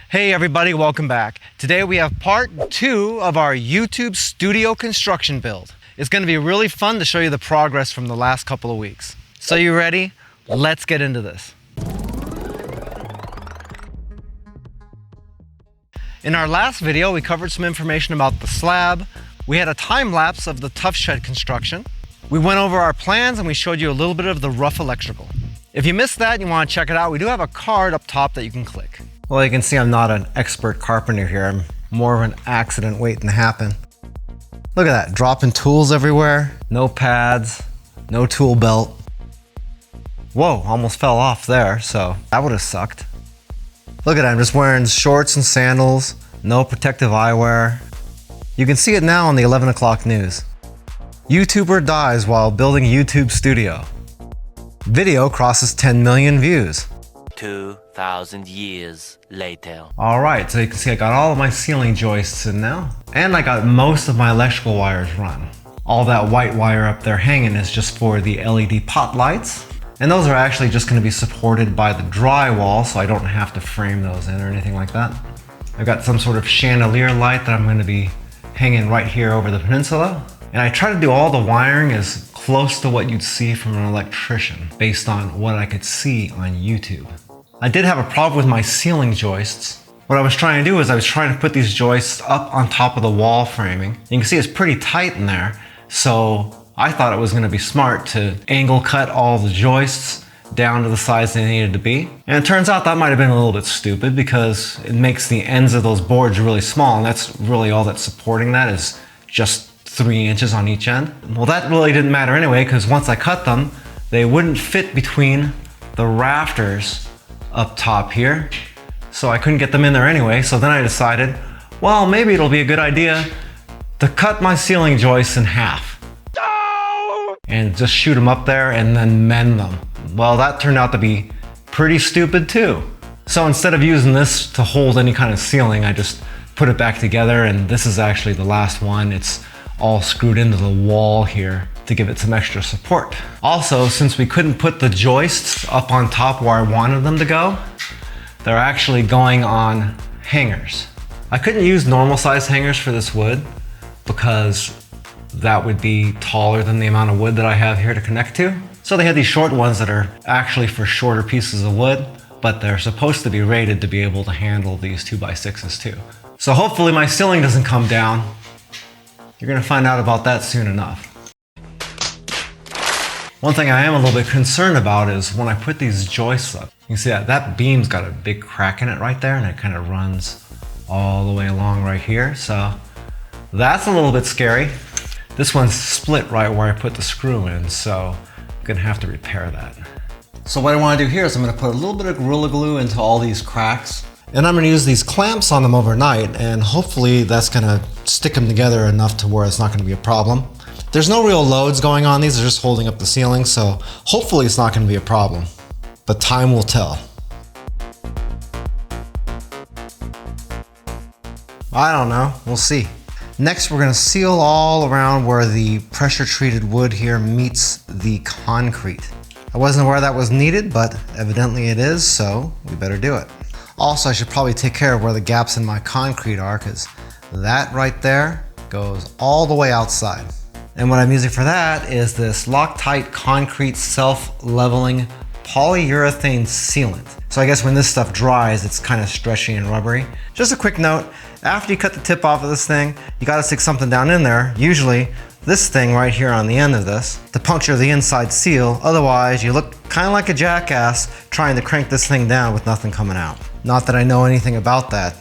Hey everybody, welcome back. Today we have part 2 of our YouTube studio construction build. It's going to be really fun to show you the progress from the last couple of weeks. So you ready? Let's get into this. In our last video, we covered some information about the slab. We had a time lapse of the Tuff Shed construction. We went over our plans and we showed you a little bit of the rough electrical. If you missed that and you want to check it out, we do have a card up top that you can click. Well, you can see I'm not an expert carpenter here. I'm more of an accident waiting to happen. Look at that, dropping tools everywhere. No pads, no tool belt. Whoa, almost fell off there, so that would have sucked. Look at that, I'm just wearing shorts and sandals, no protective eyewear. You can see it now on the 11 o'clock news. YouTuber dies while building YouTube studio. Video crosses 10 million views. 2,000 years later. All right, so you can see I got all of my ceiling joists in now, and I got most of my electrical wires run. All that white wire up there hanging is just for the LED pot lights, and those are actually just going to be supported by the drywall, so I don't have to frame those in or anything like that. I've got some sort of chandelier light that I'm going to be hanging right here over the peninsula, and I try to do all the wiring as close to what you'd see from an electrician based on what I could see on YouTube. I did have a problem with my ceiling joists. What I was trying to do is I was trying to put these joists up on top of the wall framing. You can see it's pretty tight in there, so I thought it was going to be smart to angle cut all the joists down to the size they needed to be. And it turns out that might have been a little bit stupid because it makes the ends of those boards really small, and that's really all that's supporting that is just 3 inches on each end. Well, that really didn't matter anyway, because once I cut them, they wouldn't fit between the rafters up top here, so I couldn't get them in there anyway. So then I decided, well, maybe it'll be a good idea to cut my ceiling joists in half. No! And just shoot them up there and then mend them. Well, that turned out to be pretty stupid too. So instead of using this to hold any kind of ceiling, I just put it back together, and this is actually the last one. It's all screwed into the wall here to give it some extra support. Also, since we couldn't put the joists up on top where I wanted them to go, they're actually going on hangers. I couldn't use normal size hangers for this wood because that would be taller than the amount of wood that I have here to connect to. So they had these short ones that are actually for shorter pieces of wood, but they're supposed to be rated to be able to handle these 2x6s too. So hopefully my ceiling doesn't come down. You're gonna find out about that soon enough. One thing I am a little bit concerned about is when I put these joists up, you can see that beam's got a big crack in it right there, and it kind of runs all the way along right here. So that's a little bit scary. This one's split right where I put the screw in, so I'm gonna have to repair that. So what I wanna do here is I'm gonna put a little bit of Gorilla Glue into all these cracks, and I'm gonna use these clamps on them overnight, and hopefully that's gonna stick them together enough to where it's not gonna be a problem. There's no real loads going on, these are just holding up the ceiling, so hopefully it's not gonna be a problem, but time will tell. I don't know, we'll see. Next, we're gonna seal all around where the pressure treated wood here meets the concrete. I wasn't aware that was needed, but evidently it is, so we better do it. Also, I should probably take care of where the gaps in my concrete are, because that right there goes all the way outside. And what I'm using for that is this Loctite concrete self-leveling polyurethane sealant. So I guess when this stuff dries, it's kind of stretchy and rubbery. Just a quick note, after you cut the tip off of this thing, you gotta stick something down in there, usually this thing right here on the end of this, to puncture the inside seal. Otherwise, you look kind of like a jackass trying to crank this thing down with nothing coming out. Not that I know anything about that.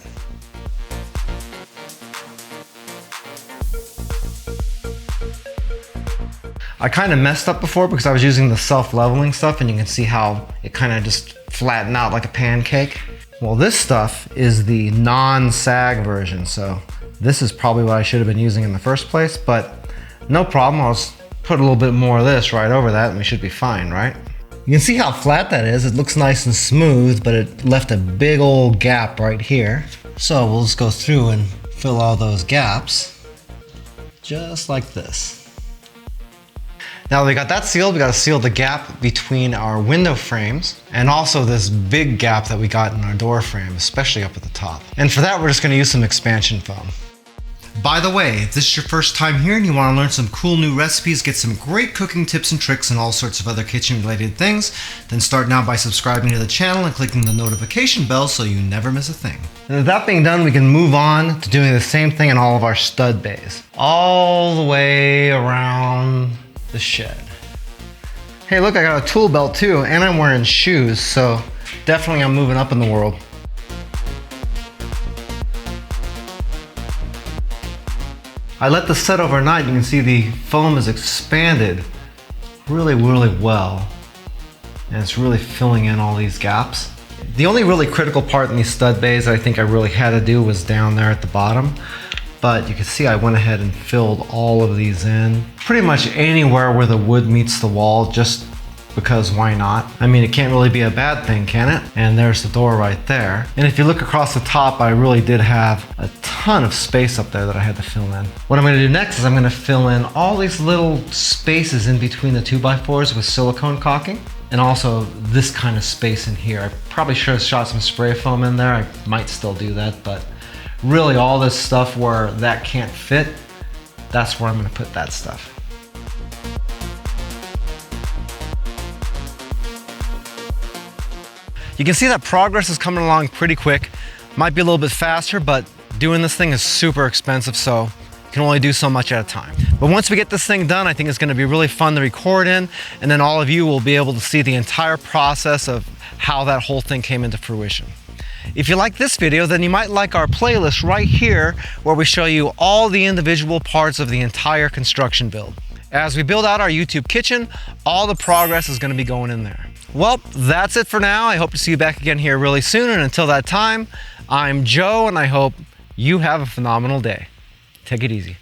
I kind of messed up before because I was using the self-leveling stuff, and you can see how it kind of just flattened out like a pancake. Well, this stuff is the non-sag version, so this is probably what I should have been using in the first place, but no problem. I'll just put a little bit more of this right over that and we should be fine, right? You can see how flat that is. It looks nice and smooth, but it left a big old gap right here. So we'll just go through and fill all those gaps, just like this. Now that we got that sealed, we got to seal the gap between our window frames and also this big gap that we got in our door frame, especially up at the top. And for that, we're just going to use some expansion foam. By the way, if this is your first time here and you want to learn some cool new recipes, get some great cooking tips and tricks and all sorts of other kitchen related things, then start now by subscribing to the channel and clicking the notification bell so you never miss a thing. And with that being done, we can move on to doing the same thing in all of our stud bays. All the way around the shed. Hey look, I got a tool belt too, and I'm wearing shoes, so definitely I'm moving up in the world. I let this set overnight. You can see the foam is expanded really well, and it's really filling in all these gaps. The only really critical part in these stud bays that I think I really had to do was down there at the bottom, but you can see I went ahead and filled all of these in pretty much anywhere where the wood meets the wall, just because why not? I mean, it can't really be a bad thing, can it? And there's the door right there. And if you look across the top, I really did have a ton of space up there that I had to fill in. What I'm gonna do next is I'm gonna fill in all these little spaces in between the 2x4s with silicone caulking, and also this kind of space in here. I probably should have shot some spray foam in there. I might still do that, but really all this stuff where that can't fit, that's where I'm gonna put that stuff. You can see that progress is coming along pretty quick. Might be a little bit faster, but doing this thing is super expensive, so you can only do so much at a time. But once we get this thing done, I think it's gonna be really fun to record in, and then all of you will be able to see the entire process of how that whole thing came into fruition. If you like this video, then you might like our playlist right here, where we show you all the individual parts of the entire construction build. As we build out our YouTube kitchen, all the progress is gonna be going in there. Well, that's it for now. I hope to see you back again here really soon. And until that time, I'm Joe, and I hope you have a phenomenal day. Take it easy.